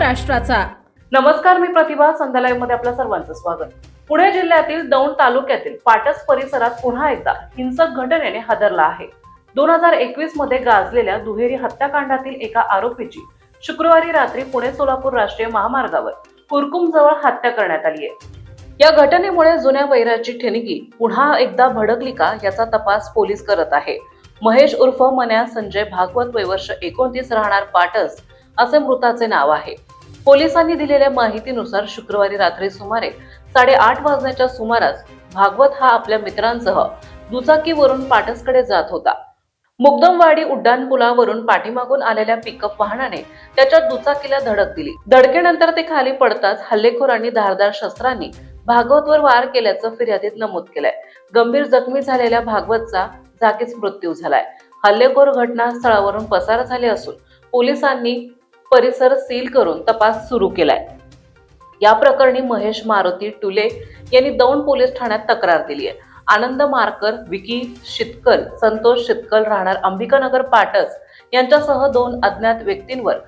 महाराष्ट्राचा। नमस्कार, मी प्रतिभा। संध्या लाईव्ह मध्ये आपल्या सर्वांचं स्वागत। पुणे जिल्ह्यातील दौंड तालुक्यातील पाटस परिसरात पुन्हा एकदा हिंसक घटनेने हादरला आहे। 2021 मध्ये गाजलेल्या दुहेरी हत्याकांडातील एका आरोपीची शुक्रवारी रात्री पुणे सोलापूर राष्ट्रीय महामार्गावर कुरकुम जवळ हत्या करण्यात आली आहे। या घटनेमुळे जुन्या वैराची ठिणगी पुन्हा एकदा भडकली का याचा तपास पोलीस करत आहे। महेश उर्फ मन्या संजय भागवत, वय वर्ष 29, राहणार पाटस असे मृताचे नाव आहे। पोलिसांनी दिलेल्या माहितीनुसार शुक्रवारी रात्री सुमारे 8:30 वाजण्याच्या सुमारास भागवत हा आपल्या मित्रांसह दुचाकीवरून पाटसकडे जात होता। मुकदमवाडी उड्डाणपुलावरून पाठीमागून आलेल्या पिकअप वाहनाने त्याच्या दुचाकीला धडक दिली। धडकेनंतर ते खाली पडताच हल्लेखोरांनी धारदार शस्त्रांनी भागवतवर वार केल्याचं फिर्यादीत नमूद केलंय। गंभीर जखमी झालेल्या भागवतचा जागीच मृत्यू झालाय। हल्लेखोर घटनास्थळावरून पसार झाले असून पोलिसांनी परिसर सील करून तपास सुरू केलाय। या प्रकरणी महेश मारुती टुले यांनी दौंड पोलीस ठाण्यात तक्रार दिली आहे। आनंद मारकर, विकी शितकल, संतोष शितकल, राहणार अंबिकानगर पाटस यांच्यासह 2 अज्ञात व्यक्तींवर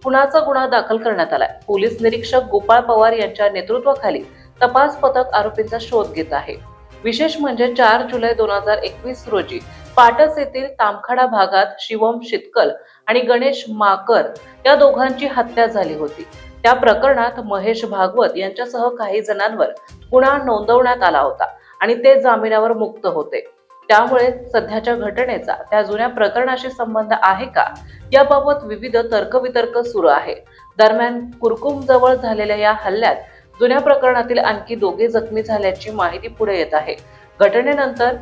खुनाचा गुन्हा दाखल करण्यात आलाय। पोलीस निरीक्षक गोपाळ पवार यांच्या नेतृत्वाखाली तपास पथक आरोपींचा शोध घेत आहे। विशेष म्हणजे 4 जुलै 2021 रोजी पाटस येथील तामखाडा भागात शिवम शितकल आणि गणेश माकर या दोघांची हत्या झाली होती। त्या प्रकरणात महेश भागवत यांच्यासह काही जणांवर गुन्हा नोंदवण्यात आला होता आणि ते जामिनावर मुक्त होते। त्यामुळे सध्याच्या घटनेचा त्या जुन्या प्रकरणाशी संबंध आहे का याबाबत विविध तर्कवितर्क सुरू आहे। दरम्यान कुरकुम जवळ झालेल्या या हल्ल्यात जुन्या प्रकरणातील आणखी 2 जखमी झाल्याची माहिती पुढे येत आहे। घटनेनंतर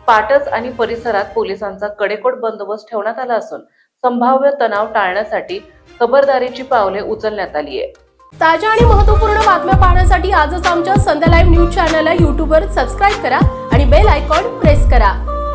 पाटस आणि परिसरात पोलिसांचा कडेकोट बंदोबस्त ठेवण्यात आला असून संभाव्य तणाव टाळण्यासाठी खबरदारीची पावले उचलण्यात आली आहे। ताज्या आणि महत्त्वपूर्ण बातम्या पाहण्यासाठी आजच आमच्या संध्या लाईव्ह न्यूज चॅनलला YouTube वर सबस्क्राईब करा आणि बेल आयकॉन प्रेस करा।